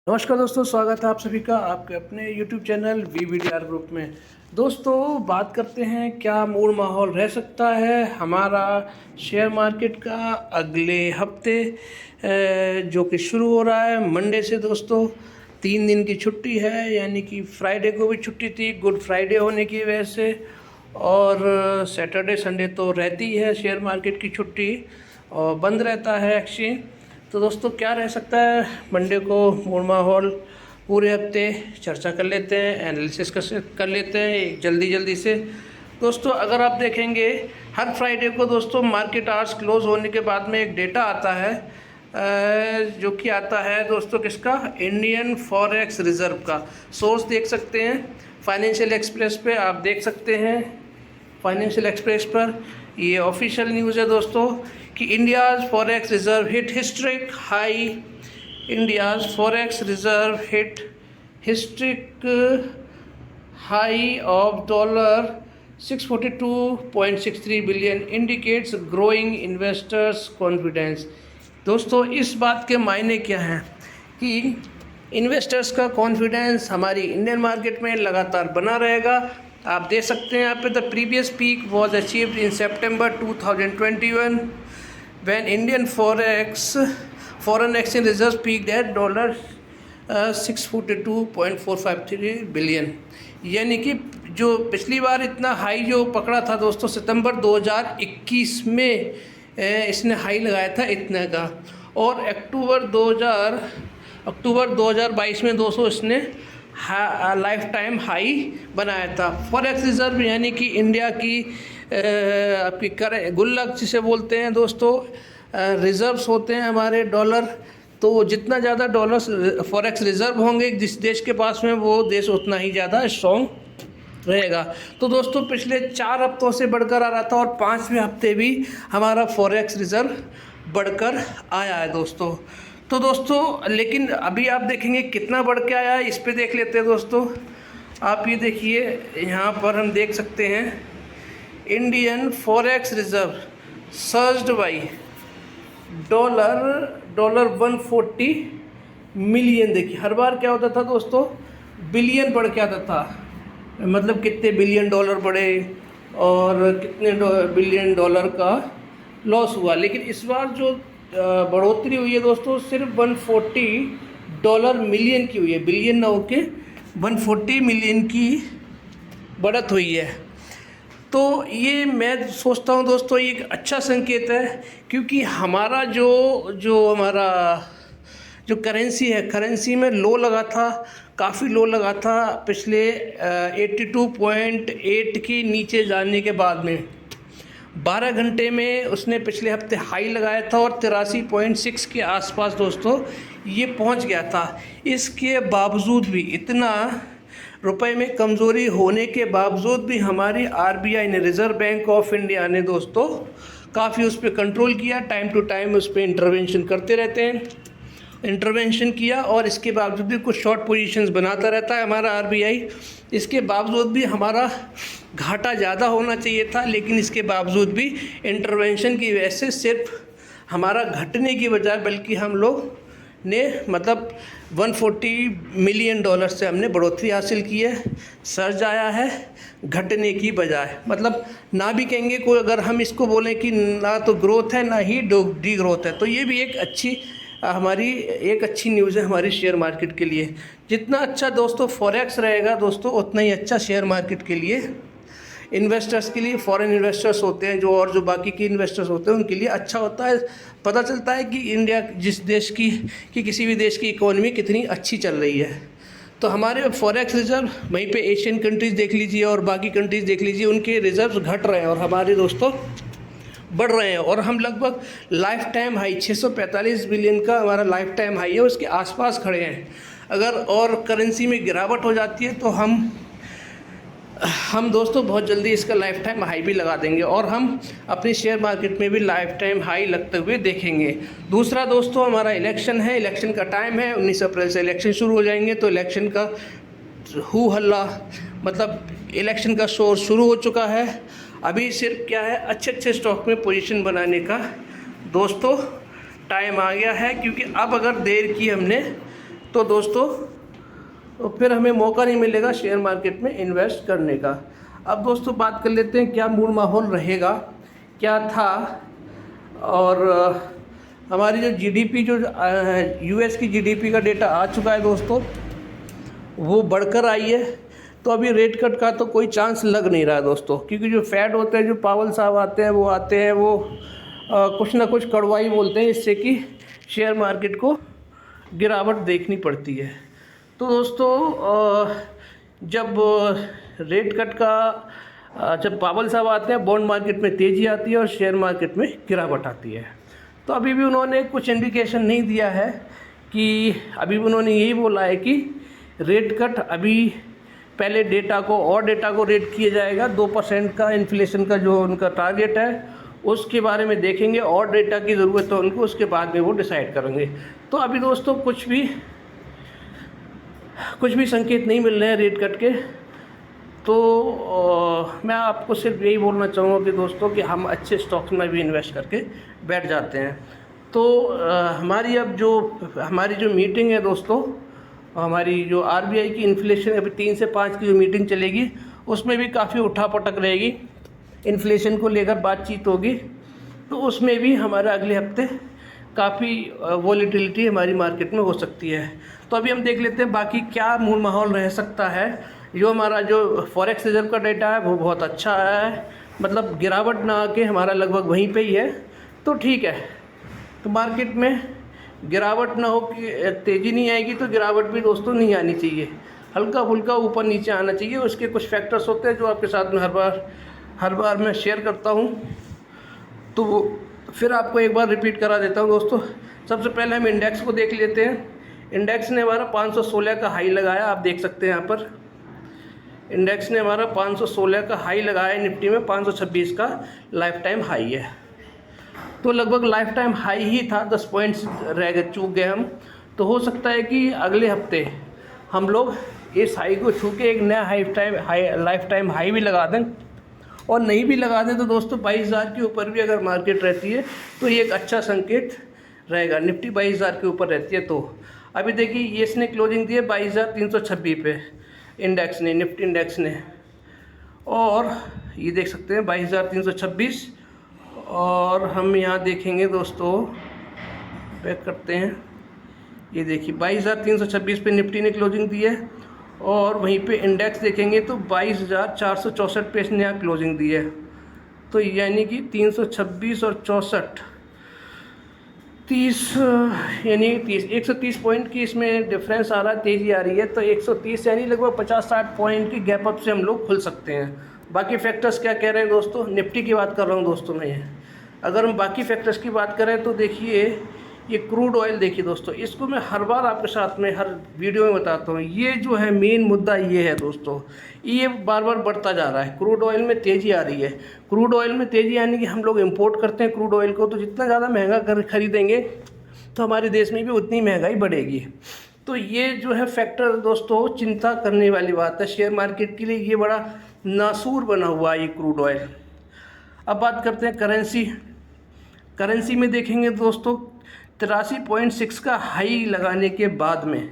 नमस्कार दोस्तों, स्वागत है आप सभी का आपके अपने YouTube चैनल VVDR ग्रुप में। दोस्तों, बात करते हैं क्या मूड माहौल रह सकता है हमारा शेयर मार्केट का अगले हफ्ते, जो कि शुरू हो रहा है मंडे से। दोस्तों, 3 दिन की छुट्टी है, यानी कि फ्राइडे को भी छुट्टी थी गुड फ्राइडे होने की वजह से, और सैटरडे संडे तो रहती है शेयर मार्केट की छुट्टी और बंद रहता है एक्सचेंज। तो दोस्तों, क्या रह सकता है मंडे को मूड माहौल, पूरे हफ्ते चर्चा कर लेते हैं, एनालिसिस कर लेते हैं एक जल्दी से। दोस्तों, अगर आप देखेंगे हर फ्राइडे को दोस्तों मार्केट आवर्स क्लोज होने के बाद में एक डेटा आता है, जो कि आता है दोस्तों किसका, इंडियन फॉरेक्स रिजर्व का। सोर्स देख सकते हैं फाइनेंशियल एक्सप्रेस पे, आप देख सकते हैं फाइनेंशियल एक्सप्रेस पर, ये ऑफिशियल न्यूज़ है दोस्तों कि India's forex reserve hit historic high. India's forex reserve hit historic high of $642.63 billion, indicates growing investors confidence. दोस्तों, इस बात के मायने क्या हैं कि इन्वेस्टर्स का कॉन्फिडेंस हमारी इंडियन मार्केट में लगातार बना रहेगा। आप देख सकते हैं यहाँ पे, the previous peak was achieved in September 2021 when Indian foreign exchange reserve peaked at $642.453 billion. यानी कि जो पिछली बार इतना हाई जो पकड़ा था दोस्तों सितंबर 2021 में, इसने हाई लगाया था इतने का, और अक्टूबर 2022 में दोस्तों इसने लाइफ टाइम हाई बनाया था। फॉरेक्स रिजर्व यानी कि इंडिया की आपकी गुल्लक जिसे बोलते हैं दोस्तों, रिजर्व्स होते हैं हमारे डॉलर। तो जितना ज़्यादा डॉलर फॉरेक्स रिजर्व होंगे जिस देश के पास में, वो देश उतना ही ज़्यादा स्ट्रॉन्ग रहेगा। तो दोस्तों, पिछले 4 हफ्तों से बढ़कर आ रहा था और 5वें हफ्ते भी हमारा फॉरेक्स रिजर्व बढ़कर आया है दोस्तों। तो दोस्तों, लेकिन अभी आप देखेंगे कितना बढ़ के आया है, इस पे देख लेते हैं दोस्तों। आप ये देखिए, यहाँ पर हम देख सकते हैं Indian forex reserve surged by dollar 140 million. देखिए, हर बार क्या होता था दोस्तों, बिलियन बढ़ के आता था, मतलब कितने बिलियन डॉलर बढ़े और कितने बिलियन डॉलर का लॉस हुआ। लेकिन इस बार जो बढ़ोतरी हुई है दोस्तों, सिर्फ $140 मिलियन की हुई है, बिलियन ना होके 140 मिलियन की बढ़त हुई है। तो ये मैं सोचता हूँ दोस्तों, ये एक अच्छा संकेत है, क्योंकि हमारा हमारा जो करेंसी है, करेंसी में लो लगा था, काफ़ी लो लगा था पिछले 82.8 के नीचे जाने के बाद में। 12 घंटे में उसने पिछले हफ्ते हाई लगाया था और 83.6 के आसपास दोस्तों ये पहुंच गया था। इसके बावजूद भी, इतना रुपए में कमज़ोरी होने के बावजूद भी, हमारी RBI ने, रिज़र्व बैंक ऑफ इंडिया ने दोस्तों काफ़ी उस पर कंट्रोल किया। टाइम टू टाइम उस पर इंटरवेंशन करते रहते हैं, इंटरवेंशन किया, और इसके बावजूद भी कुछ शॉर्ट पोजीशंस बनाता रहता है हमारा RBI। इसके बावजूद भी हमारा घाटा ज़्यादा होना चाहिए था, लेकिन इसके बावजूद भी इंटरवेंशन की वजह से सिर्फ हमारा घटने की बजाय, बल्कि हम लोग ने मतलब $140 मिलियन से हमने बढ़ोतरी हासिल की है। सर्ज आया है घटने की बजाय, मतलब ना भी कहेंगे कोई, अगर हम इसको बोलें कि ना तो ग्रोथ है ना ही डी ग्रोथ है, तो ये भी एक अच्छी न्यूज़ है हमारी शेयर मार्केट के लिए। जितना अच्छा दोस्तों फॉरेक्स रहेगा दोस्तों, उतना ही अच्छा शेयर मार्केट के लिए, इन्वेस्टर्स के लिए, फॉरेन इन्वेस्टर्स होते हैं जो बाकी के इन्वेस्टर्स होते हैं उनके लिए अच्छा होता है। पता चलता है कि इंडिया जिस देश की, कि किसी भी देश की इकोनॉमी कितनी अच्छी चल रही है। तो हमारे फॉरेक्स रिजर्व, वहीं पे एशियन कंट्रीज़ देख लीजिए और बाकी कंट्रीज़ देख लीजिए, उनके रिजर्व्स घट रहे हैं और हमारे दोस्तों बढ़ रहे हैं। और हम लगभग लाइफ टाइम हाई 645 बिलियन का हमारा लाइफ टाइम हाई है, उसके आसपास खड़े हैं। अगर और करेंसी में गिरावट हो जाती है तो हम दोस्तों बहुत जल्दी इसका लाइफ टाइम हाई भी लगा देंगे, और हम अपनी शेयर मार्केट में भी लाइफ टाइम हाई लगते हुए देखेंगे। दूसरा दोस्तों, हमारा इलेक्शन है, इलेक्शन का टाइम है, 19 अप्रैल से इलेक्शन शुरू हो जाएंगे। तो इलेक्शन का हू हल्ला, मतलब इलेक्शन का शोर शुरू हो चुका है। अभी सिर्फ क्या है, अच्छे स्टॉक में पोजीशन बनाने का दोस्तों टाइम आ गया है, क्योंकि अब अगर देर की हमने तो दोस्तों तो फिर हमें मौका नहीं मिलेगा शेयर मार्केट में इन्वेस्ट करने का। अब दोस्तों बात कर लेते हैं क्या मूड माहौल रहेगा, क्या था। और हमारी जो जीडीपी जो यूएस की जीडीपी का डेटा आ चुका है दोस्तों, वो बढ़कर आई है। तो अभी रेट कट का तो कोई चांस लग नहीं रहा है दोस्तों, क्योंकि जो फैड होते हैं, जो पावल साहब आते हैं वो कुछ ना कुछ कड़वाई बोलते हैं, जिससे कि शेयर मार्केट को गिरावट देखनी पड़ती है। तो दोस्तों जब रेट कट का जब पावल साहब आते हैं, बॉन्ड मार्केट में तेज़ी आती है और शेयर मार्केट में गिरावट आती है। तो अभी भी उन्होंने कुछ इंडिकेशन नहीं दिया है कि, अभी भी उन्होंने यही बोला है कि रेट कट अभी पहले डेटा को रेट किया जाएगा, 2% का इन्फ्लेशन का जो उनका टारगेट है उसके बारे में देखेंगे, और डेटा की ज़रूरत है उनको, उसके बाद में वो डिसाइड करेंगे। तो अभी दोस्तों कुछ भी संकेत नहीं मिल रहे हैं रेट कट के। तो मैं आपको सिर्फ यही बोलना चाहूँगा कि दोस्तों कि हम अच्छे स्टॉक्स में भी इन्वेस्ट करके बैठ जाते हैं। तो हमारी जो मीटिंग है दोस्तों, हमारी जो आरबीआई की इन्फ्लेशन अभी 3 से 5 की जो मीटिंग चलेगी, उसमें भी काफ़ी उठापटक रहेगी, इन्फ्लेशन को लेकर बातचीत होगी। तो उसमें भी हमारा अगले हफ्ते काफ़ी वॉलीटिलिटी हमारी मार्केट में हो सकती है। तो अभी हम देख लेते हैं बाकी क्या मूड माहौल रह सकता है। जो हमारा जो फॉरेक्स रिजर्व का डेटा है वो बहुत अच्छा है, मतलब गिरावट ना आके हमारा लगभग वहीं पे ही है, तो ठीक है। तो मार्केट में गिरावट ना हो कि तेज़ी नहीं आएगी, तो गिरावट भी दोस्तों नहीं आनी चाहिए, हल्का फुल्का ऊपर नीचे आना चाहिए। उसके कुछ फैक्टर्स होते हैं जो आपके साथ में हर बार मैं शेयर करता हूँ, तो वो फिर आपको एक बार रिपीट करा देता हूँ दोस्तों। सबसे पहले हम इंडेक्स को देख लेते हैं। इंडेक्स ने हमारा 516 का हाई लगाया, आप देख सकते हैं यहाँ पर इंडेक्स ने हमारा 516 का हाई लगाया, निफ्टी में 526 का लाइफ टाइम हाई है। तो लगभग लाइफ टाइम हाई ही था, 10 पॉइंट्स रह गए, चूक गए हम। तो हो सकता है कि अगले हफ्ते हम लोग इस हाई को छू के एक नया लाइफ टाइम हाई भी लगा दें, और नहीं भी लगा दें तो दोस्तों 22,000 के ऊपर भी अगर मार्केट रहती है तो ये एक अच्छा संकेत रहेगा। निफ्टी 22,000 के ऊपर रहती है तो अभी देखिए ये इसने क्लोजिंग दी है 22,326 पे इंडेक्स ने, निफ्टी इंडेक्स ने, और ये देख सकते हैं 22,326। और हम यहाँ देखेंगे दोस्तों, बैक करते हैं, ये देखिए 22,326 पे निफ्टी ने क्लोजिंग दी है, और वहीं पे इंडेक्स देखेंगे तो 22,464 पे इसने यहाँ क्लोजिंग दी है। तो यानी कि 326 और 64 30 यानी 130 पॉइंट की इसमें डिफरेंस आ रहा है, तेज़ी आ रही है। तो 130 यानी लगभग 50-60 पॉइंट की गैप अप से हम लोग खुल सकते हैं। बाकी फैक्टर्स क्या कह रहे हैं दोस्तों, निफ्टी की बात कर रहा हूँ दोस्तों मैं। अगर हम बाकी फैक्टर्स की बात करें तो देखिए ये क्रूड ऑयल देखिए दोस्तों, इसको मैं हर बार आपके साथ में हर वीडियो में बताता हूँ। ये जो है मेन मुद्दा ये है दोस्तों, ये बार बार बढ़ता जा रहा है। क्रूड ऑयल में तेज़ी आ रही है। क्रूड ऑयल में तेज़ी यानी कि हम लोग इंपोर्ट करते हैं क्रूड ऑयल को, तो जितना ज़्यादा महंगा खरीदेंगे तो हमारे देश में भी उतनी महंगाई बढ़ेगी। तो ये जो है फैक्टर दोस्तों चिंता करने वाली बात है शेयर मार्केट के लिए। ये बड़ा नासूर बना हुआ है ये क्रूड ऑयल। अब बात करते हैं करेंसी में देखेंगे दोस्तों 83.6 का हाई लगाने के बाद में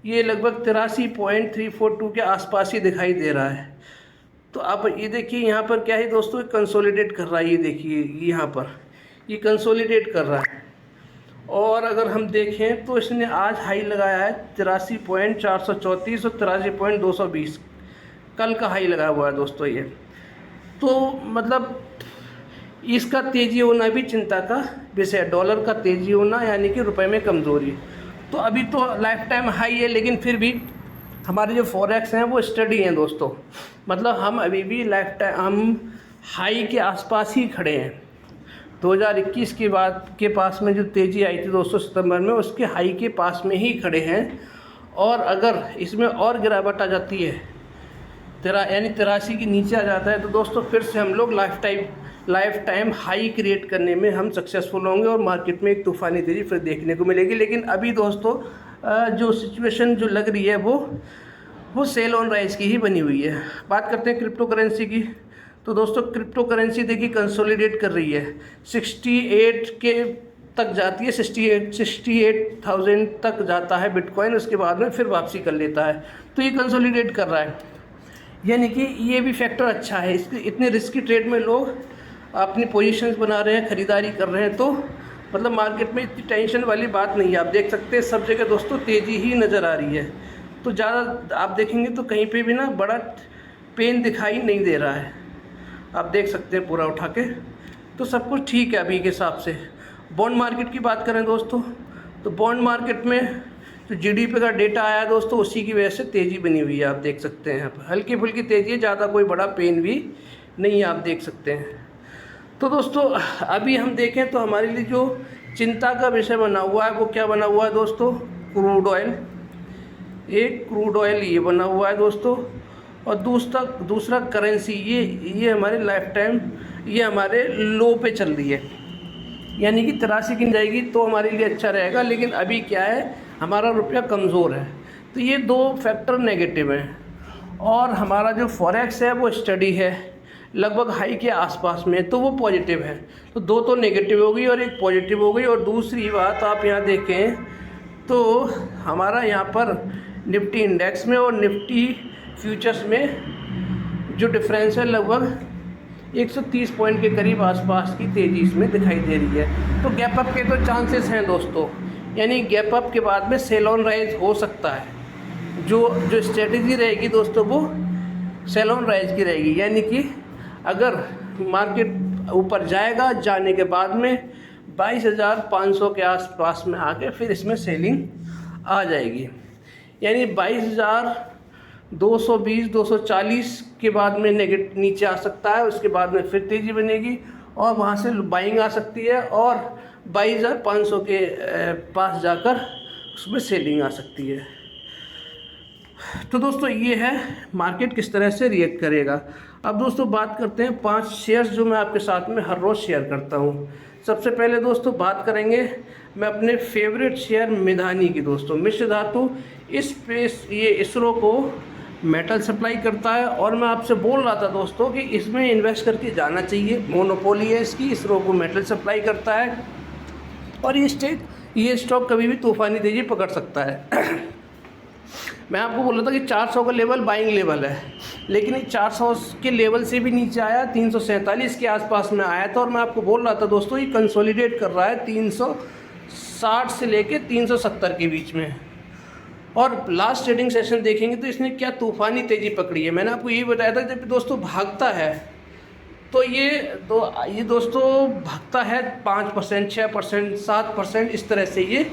ये लगभग 83.342 के आसपास ही दिखाई दे रहा है। तो आप ये देखिए यहाँ पर क्या है दोस्तों, कंसोलिडेट कर रहा है। ये देखिए यहाँ पर ये कंसोलिडेट कर रहा है। और अगर हम देखें तो इसने आज हाई लगाया है 83.434 और 83.220 कल का हाई लगाया हुआ है दोस्तों ये। तो मतलब इसका तेज़ी होना भी चिंता का विषय है, डॉलर का तेज़ी होना यानी कि रुपए में कमज़ोरी। तो अभी तो लाइफ टाइम हाई है, लेकिन फिर भी हमारे जो फॉरेक्स हैं वो स्टडी हैं दोस्तों, मतलब हम अभी भी लाइफ टाइम हम हाई के आसपास ही खड़े हैं। 2021 के बाद के पास में जो तेज़ी आई थी दोस्तों सितंबर में, उसके हाई के पास में ही खड़े हैं। और अगर इसमें और गिरावट आ जाती है यानी 83 के नीचे आ जाता है, तो दोस्तों फिर से हम लोग लाइफ टाइम हाई क्रिएट करने में हम सक्सेसफुल होंगे और मार्केट में एक तूफ़ानी तेज़ी फिर देखने को मिलेगी। लेकिन अभी दोस्तों जो सिचुएशन जो लग रही है वो सेल ऑन राइज की ही बनी हुई है। बात करते हैं क्रिप्टो करेंसी की। तो दोस्तों क्रिप्टो करेंसी देखिए कंसोलिडेट कर रही है, 68 के तक जाती है, 68,000 तक जाता है बिटकॉइन, उसके बाद में फिर वापसी कर लेता है। तो ये कंसोलिडेट कर रहा है, यानी कि ये भी फैक्टर अच्छा है। इसके इतने रिस्की ट्रेड में लोग अपनी पोजीशंस बना रहे हैं, ख़रीदारी कर रहे हैं, तो मतलब मार्केट में इतनी टेंशन वाली बात नहीं है। आप देख सकते हैं सब जगह दोस्तों तेज़ी ही नज़र आ रही है। तो ज़्यादा आप देखेंगे तो कहीं पे भी ना बड़ा पेन दिखाई नहीं दे रहा है। आप देख सकते हैं पूरा उठा के, तो सब कुछ ठीक है अभी के हिसाब से। बॉन्ड मार्केट की बात करें दोस्तों, तो बॉन्ड मार्केट में जो जीडीपी का डेटा आया दोस्तों, उसी की वजह से तेज़ी बनी हुई है। आप देख सकते हैं यहाँ पर हल्की फुल्की तेज़ी है, ज़्यादा कोई बड़ा पेन भी नहीं है, आप देख सकते हैं। तो दोस्तों अभी हम देखें तो हमारे लिए जो चिंता का विषय बना हुआ है वो क्या बना हुआ है दोस्तों, क्रूड ऑयल। एक क्रूड ऑयल ये बना हुआ है दोस्तों, और दूसरा करेंसी, ये हमारे लाइफ टाइम ये हमारे लो पे चल रही है, यानी कि 83 की जाएगी तो हमारे लिए अच्छा रहेगा। लेकिन अभी क्या है, हमारा रुपया कमज़ोर है, तो ये दो फैक्टर नेगेटिव हैं। और हमारा जो फॉरेक्स है वो स्टडी है लगभग हाई के आसपास में, तो वो पॉजिटिव है। तो दो तो नेगेटिव हो गई और एक पॉजिटिव हो गई। और दूसरी बात आप यहाँ देखें तो हमारा यहाँ पर निफ्टी इंडेक्स में और निफ्टी फ्यूचर्स में जो डिफरेंस है लगभग 130 पॉइंट के करीब आसपास की तेज़ी इसमें दिखाई दे रही है। तो गैप अप के तो चांसेस हैं दोस्तों, यानी गैप अप के बाद में सेल ऑन राइज हो सकता है। जो स्ट्रेटजी रहेगी दोस्तों वो सेल ऑन राइज की रहेगी, यानी कि अगर मार्केट ऊपर जाएगा, जाने के बाद में 22,500 के आसपास में आके फिर इसमें सेलिंग आ जाएगी, यानी 22,220 240 के बाद में नीचे आ सकता है। उसके बाद में फिर तेज़ी बनेगी और वहाँ से बाइंग आ सकती है और 22,500 के पास जाकर उसमें सेलिंग आ सकती है। तो दोस्तों ये है मार्केट किस तरह से रिएक्ट करेगा। अब दोस्तों बात करते हैं 5 शेयर्स जो मैं आपके साथ में हर रोज़ शेयर करता हूँ। सबसे पहले दोस्तों बात करेंगे मैं अपने फेवरेट शेयर मिधानी की। दोस्तों मिश्र धातु ये इसरो को मेटल सप्लाई करता है, और मैं आपसे बोल रहा था दोस्तों कि इसमें इन्वेस्ट करके जाना चाहिए। मोनोपोली है इसकी, इसरो को मेटल सप्लाई करता है और ये स्टॉक कभी भी तूफानी तेज़ी पकड़ सकता है। मैं आपको बोल रहा था कि 400 का लेवल बाइंग लेवल है, लेकिन 400 के लेवल से भी नीचे आया, 347 के आसपास में आया था। और मैं आपको बोल रहा था दोस्तों ये कंसोलिडेट कर रहा है 360 से लेके 370 के बीच में। और लास्ट ट्रेडिंग सेशन देखेंगे तो इसने क्या तूफ़ानी तेज़ी पकड़ी है। मैंने आपको ये बताया था जब दोस्तों भागता है तो ये दोस्तों भागता है 5%, 6%, 7% इस तरह से ये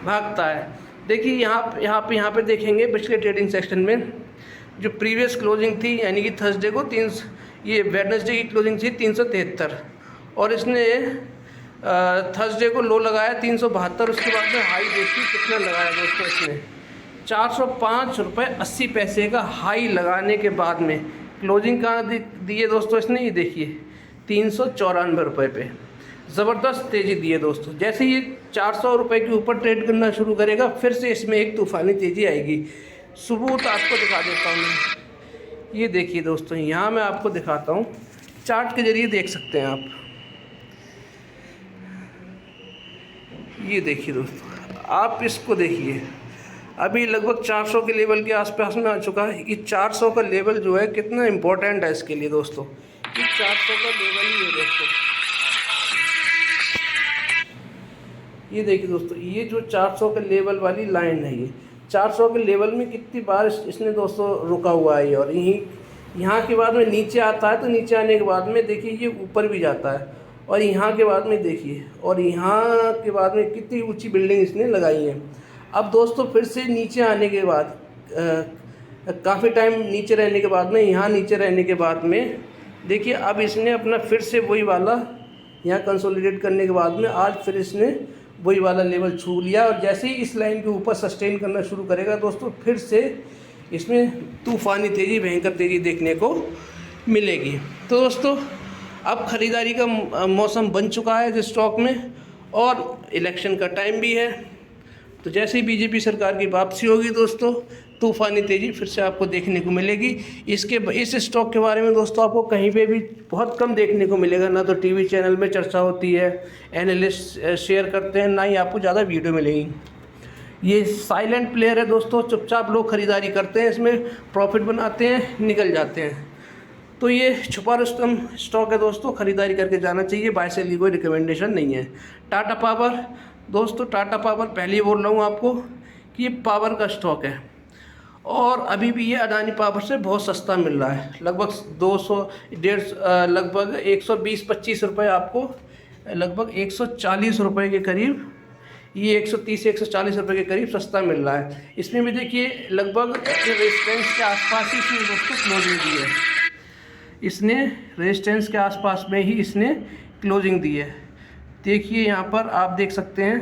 भागता है। देखिए यहाँ पे देखेंगे पिछले ट्रेडिंग सेक्शन में जो प्रीवियस क्लोजिंग थी, यानी कि थर्सडे को ये वेडनेसडे की क्लोजिंग थी 373, और इसने थर्सडे को लो लगाया 372। उसके बाद में हाई देखिए कितना लगाया दोस्तों, इसने 405 रुपये 80 पैसे का हाई लगाने के बाद में क्लोजिंग कहाँ दी है दोस्तों इसने, ये देखिए 394 रुपये पे। ज़बरदस्त तेज़ी दी है दोस्तों। जैसे ये 400 रुपये के ऊपर ट्रेड करना शुरू करेगा फिर से इसमें एक तूफ़ानी तेज़ी आएगी। सबूत आपको दिखा देता हूँ मैं, ये देखिए दोस्तों, यहाँ मैं आपको दिखाता हूँ, चार्ट के ज़रिए देख सकते हैं आप। ये देखिए दोस्तों, आप इसको देखिए, अभी लगभग 400 के लेवल के आसपास में आ चुका है। ये 400 का लेवल जो है कितना इम्पोर्टेंट है इसके लिए दोस्तों, ये 400 का लेवल ही है दोस्तों। ये देखिए दोस्तों, ये जो 400 के लेवल वाली लाइन है, ये 400 के लेवल में कितनी बार इसने दोस्तों रुका हुआ है। और यहाँ के बाद में नीचे आता है, तो नीचे आने के बाद में देखिए ये ऊपर भी जाता है, और यहाँ के बाद में देखिए, और यहाँ के बाद में कितनी ऊंची बिल्डिंग इसने लगाई है। अब दोस्तों फिर से नीचे आने के बाद काफ़ी टाइम नीचे रहने के बाद में, यहाँ नीचे रहने के बाद में देखिए अब इसने अपना फिर से वही वाला यहाँ कंसोलिडेट करने के बाद में आज फिर इसने वही वाला लेवल छू लिया। और जैसे ही इस लाइन के ऊपर सस्टेन करना शुरू करेगा दोस्तों, फिर से इसमें तूफ़ानी तेज़ी, भयंकर तेज़ी देखने को मिलेगी। तो दोस्तों अब ख़रीदारी का मौसम बन चुका है इस स्टॉक में, और इलेक्शन का टाइम भी है। तो जैसे ही बीजेपी सरकार की वापसी होगी दोस्तों, तूफ़ानी तेज़ी फिर से आपको देखने को मिलेगी। इस स्टॉक के बारे में दोस्तों आपको कहीं पे भी बहुत कम देखने को मिलेगा, ना तो टीवी चैनल में चर्चा होती है, एनालिस्ट शेयर करते हैं, ना ही आपको ज़्यादा वीडियो मिलेगी। ये साइलेंट प्लेयर है दोस्तों, चुपचाप लोग ख़रीदारी करते हैं, इसमें प्रॉफिट बनाते हैं, निकल जाते हैं। तो ये छुपा रुस्तम स्टॉक है दोस्तों, ख़रीदारी करके जाना चाहिए, बाय सेल की कोई रिकमेंडेशन नहीं है। टाटा पावर दोस्तों, टाटा पावर पहले ही बोल रहा हूँ आपको कि ये पावर का स्टॉक है और अभी भी ये अडानी पावर से बहुत सस्ता मिल रहा है, लगभग 200 लगभग 120-25 रुपये आपको, लगभग 140 रुपये के करीब, ये 130 से 140 रुपये के करीब सस्ता मिल रहा है। इसमें भी देखिए लगभग रेजिस्टेंस के आसपास ही इसने दोस्तों क्लोजिंग दी है, इसने रेजिस्टेंस के आसपास में ही इसने क्लोजिंग दी है। देखिए यहाँ पर आप देख सकते हैं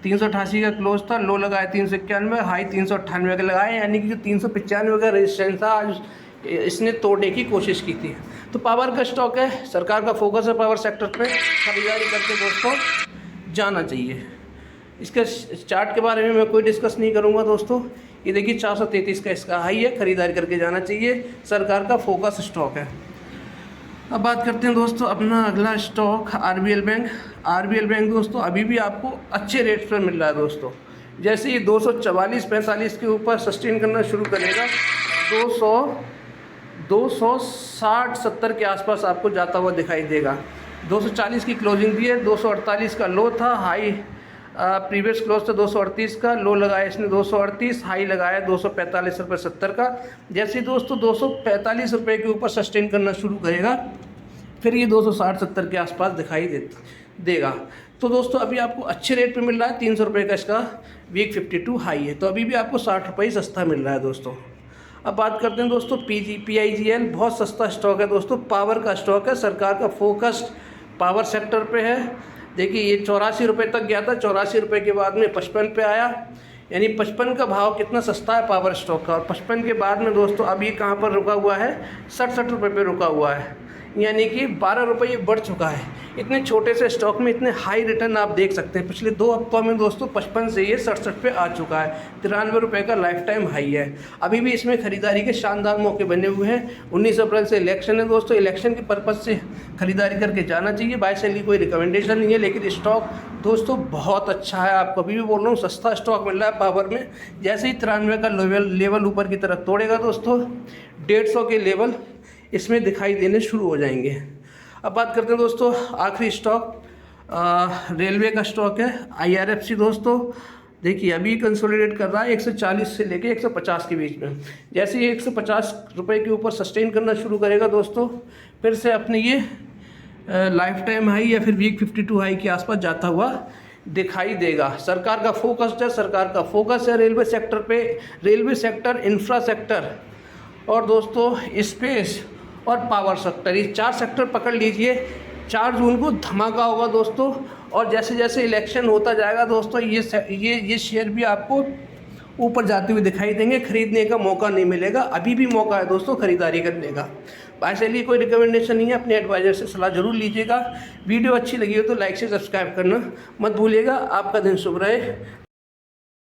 388 का क्लोज था, लो लगाया 391, हाई 398 का लगाया, यानी कि जो 395 का रेजिस्टेंस था आज इसने तोड़ने की कोशिश की थी। तो पावर का स्टॉक है, सरकार का फोकस है पावर सेक्टर पे, खरीदारी करके दोस्तों जाना चाहिए। इसके चार्ट के बारे में मैं कोई डिस्कस नहीं करूँगा दोस्तों। ये देखिए 433 का इसका हाई है, खरीदारी करके जाना चाहिए, सरकार का फोकस स्टॉक है। अब बात करते हैं दोस्तों अपना अगला stock RBL bank. RBL bank दोस्तों अभी भी आपको अच्छे रेट पर मिल रहा है दोस्तों। जैसे ये 244-45 के ऊपर सस्टेन करना शुरू करेगा, 260-70 के आसपास आपको जाता हुआ दिखाई देगा। 240 की क्लोजिंग दी है, 248 का लो था, हाई प्रीवियस क्लोज था 238 का, लो लगाया इसने 238, हाई लगाया 245 रुपये 70 का। जैसे दोस्तों 245 रुपये के ऊपर सस्टेन करना शुरू करेगा, फिर ये 260-70 के आसपास दिखाई देगा। तो दोस्तों अभी आपको अच्छे रेट पे मिल रहा है, 300 रुपये का इसका वीक 52 हाई है, तो अभी भी आपको 60 रुपये सस्ता मिल रहा है दोस्तों। अब बात करते हैं दोस्तों PIGL, बहुत सस्ता स्टॉक है दोस्तों, पावर का स्टॉक है, सरकार का फोकस्ड पावर सेक्टर पे है। देखिए ये 84 रुपये तक गया था, 84 रुपये के बाद में 55 पे आया, यानी 55 का भाव कितना सस्ता है पावर स्टॉक का। और 55 के बाद में दोस्तों अब ये कहाँ पर रुका हुआ है, 67 रुपये पे रुका हुआ है, यानी कि 12 रुपये बढ़ चुका है। इतने छोटे से स्टॉक में इतने हाई रिटर्न आप देख सकते हैं। पिछले 2 हफ्तों में दोस्तों 55 से ये 67 पे आ चुका है, 93 रुपये का लाइफ टाइम हाई है। अभी भी इसमें खरीदारी के शानदार मौके बने हुए हैं। 19 अप्रैल से इलेक्शन है दोस्तों, इलेक्शन के पर्पज़ से खरीदारी करके जाना चाहिए, बाय सेल की कोई रिकमेंडेशन नहीं है। लेकिन स्टॉक दोस्तों बहुत अच्छा है, आपको अभी भी बोल रहा हूँ सस्ता स्टॉक मिल रहा है पावर में। जैसे ही 93 का लेवल ऊपर की तरफ तोड़ेगा दोस्तों, 150 के लेवल इसमें दिखाई देने शुरू हो जाएंगे। अब बात करते हैं दोस्तों आखिरी स्टॉक रेलवे का स्टॉक है IRFC दोस्तों। देखिए अभी कंसोलिडेट कर रहा है 140 से लेके 150 के बीच में। जैसे ये 150 रुपये के ऊपर सस्टेन करना शुरू करेगा दोस्तों, फिर से अपने ये लाइफ टाइम हाई या फिर वीक 52 हाई के आसपास जाता हुआ दिखाई देगा। सरकार का फोकस है, सरकार का फोकस है रेलवे सेक्टर पे, रेलवे सेक्टर, इंफ्रा सेक्टर और दोस्तों स्पेस और पावर सेक्टर, ये 4 सेक्टर पकड़ लीजिए। 4 जून को धमाका होगा दोस्तों। और जैसे जैसे इलेक्शन होता जाएगा दोस्तों ये शेयर भी आपको ऊपर जाते हुए दिखाई देंगे, खरीदने का मौका नहीं मिलेगा। अभी भी मौका है दोस्तों खरीदारी करने का। ऐसे लिए कोई रिकमेंडेशन नहीं है, अपने एडवाइज़र से सलाह जरूर लीजिएगा। वीडियो अच्छी लगी हो तो लाइक से सब्सक्राइब करना मत भूलिएगा। आपका दिन शुभ रहे।